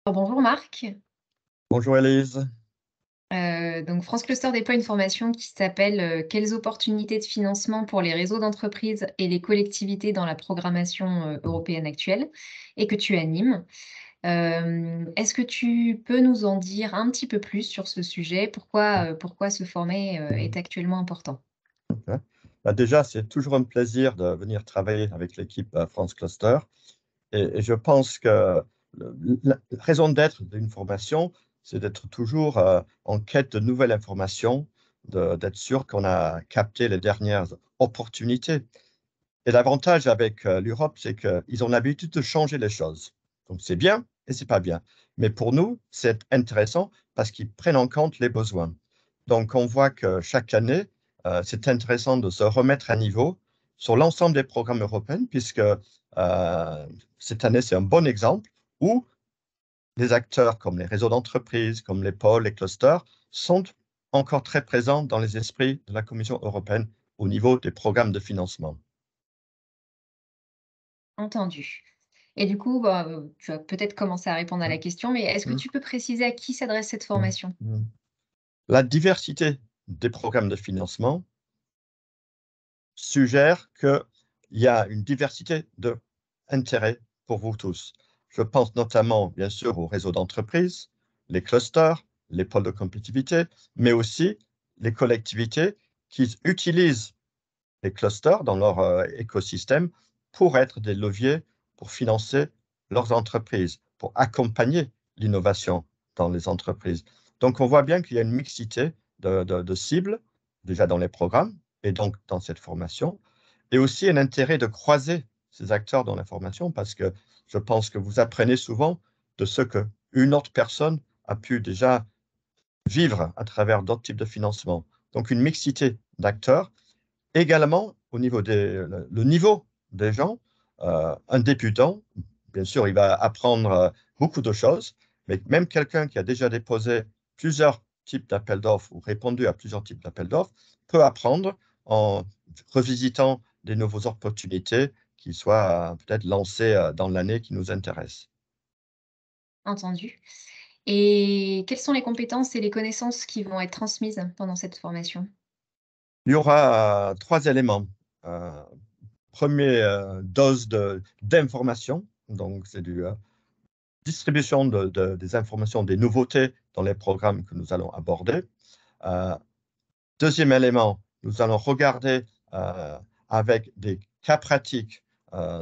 Bonjour Marc. Bonjour Elise. Donc France Cluster déploie une formation qui s'appelle Quelles opportunités de financement pour les réseaux d'entreprises et les collectivités dans la programmation européenne actuelle et que tu animes. Est-ce que tu peux nous en dire un petit peu plus sur ce sujet? Pourquoi se former est actuellement important? Ouais. Déjà, c'est toujours un plaisir de venir travailler avec l'équipe France Cluster. Et je pense que la raison d'être d'une formation, c'est d'être toujours en quête de nouvelles informations, d'être sûr qu'on a capté les dernières opportunités. Et l'avantage avec l'Europe, c'est qu'ils ont l'habitude de changer les choses. Donc c'est bien et c'est pas bien. Mais pour nous, c'est intéressant parce qu'ils prennent en compte les besoins. Donc on voit que chaque année, c'est intéressant de se remettre à niveau sur l'ensemble des programmes européens, puisque cette année, c'est un bon exemple où les acteurs comme les réseaux d'entreprises, comme les pôles, les clusters, sont encore très présents dans les esprits de la Commission européenne au niveau des programmes de financement. Entendu. Et du coup, bah, tu vas peut-être commencer à répondre à la Mm, question, mais est-ce que mm, tu peux préciser à qui s'adresse cette mm, formation? mm. La diversité des programmes de financement suggère qu'il y a une diversité d'intérêts pour vous tous. Je pense notamment, bien sûr, aux réseaux d'entreprises, les clusters, les pôles de compétitivité, mais aussi les collectivités qui utilisent les clusters dans leur écosystème pour être des leviers pour financer leurs entreprises, pour accompagner l'innovation dans les entreprises. Donc, on voit bien qu'il y a une mixité de cibles déjà dans les programmes et donc dans cette formation, et aussi un intérêt de croiser ces acteurs dans la formation parce que je pense que vous apprenez souvent de ce qu'une autre personne a pu déjà vivre à travers d'autres types de financement. Donc, une mixité d'acteurs. Également, au niveau le niveau des gens, un débutant, bien sûr, il va apprendre beaucoup de choses, mais même quelqu'un qui a déjà déposé plusieurs types d'appels d'offres ou répondu à plusieurs types d'appels d'offres peut apprendre en revisitant des nouvelles opportunités qui soient peut-être lancées dans l'année qui nous intéresse. Entendu. Et quelles sont les compétences et les connaissances qui vont être transmises pendant cette formation? Il y aura trois éléments. Euh, Premier dose d'information, donc c'est du distribution des informations, des nouveautés dans les programmes que nous allons aborder. Euh, Deuxième élément, nous allons regarder avec des cas pratiques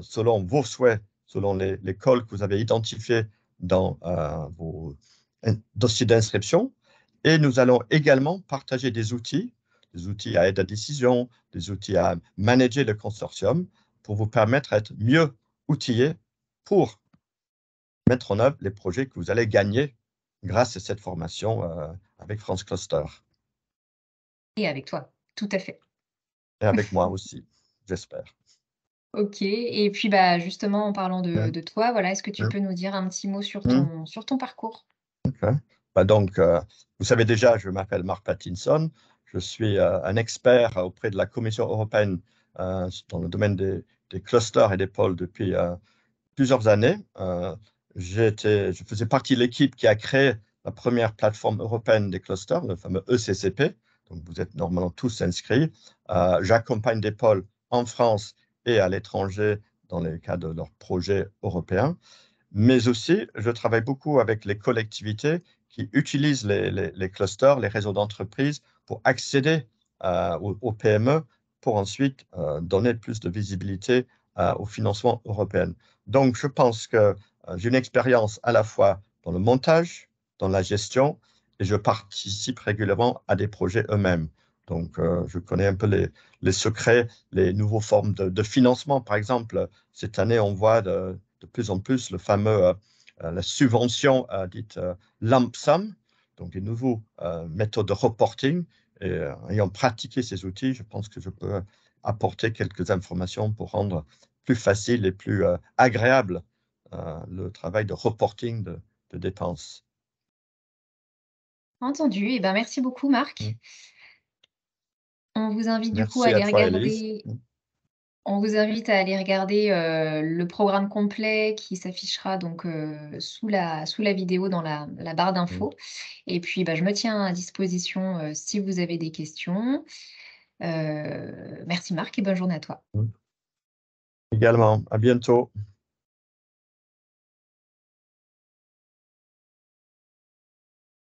selon vos souhaits, selon les calls que vous avez identifiés dans vos dossiers d'inscription. Et nous allons également partager des outils à aide à décision, des outils à manager le consortium pour vous permettre d'être mieux outillés pour mettre en œuvre les projets que vous allez gagner grâce à cette formation avec France Cluster Et avec toi, tout à fait. et avec moi aussi, j'espère. OK et puis, bah, justement en parlant Mm, de toi, voilà, est-ce que tu mm, peux nous dire un petit mot sur mm. ton parcours? OK. Donc, vous savez déjà, je m'appelle Mark Pattinson. Je suis un expert auprès de la Commission européenne dans le domaine des clusters et des pôles depuis plusieurs années. Je faisais partie de l'équipe qui a créé la première plateforme européenne des clusters, le fameux ECCP. Donc, vous êtes normalement tous inscrits. J'accompagne des pôles en France et à l'étranger dans les cas de leurs projets européens. Mais aussi, je travaille beaucoup avec les collectivités qui utilisent les clusters, les réseaux d'entreprises pour accéder aux PME pour ensuite donner plus de visibilité au financement européen. Donc, je pense que j'ai une expérience à la fois dans le montage, dans la gestion, et je participe régulièrement à des projets eux-mêmes. Donc, je connais un peu les secrets, les nouvelles formes de financement. Par exemple, cette année, on voit de plus en plus le fameux, la subvention dite lump sum, donc des nouvelles méthodes de reporting. Et ayant pratiqué ces outils, je pense que je peux apporter quelques informations pour rendre plus facile et plus agréable le travail de reporting de dépenses. Entendu et ben, merci beaucoup Mm. Marc. On vous invite du coup à Merci à aller toi, Elise. regarder Mm. On vous invite à aller regarder le programme complet qui s'affichera donc sous la vidéo dans la barre Mm. d'infos. Et puis, bah, je me tiens à disposition si vous avez des questions. Merci Marc et bonne journée à toi. Mm. Également, à bientôt.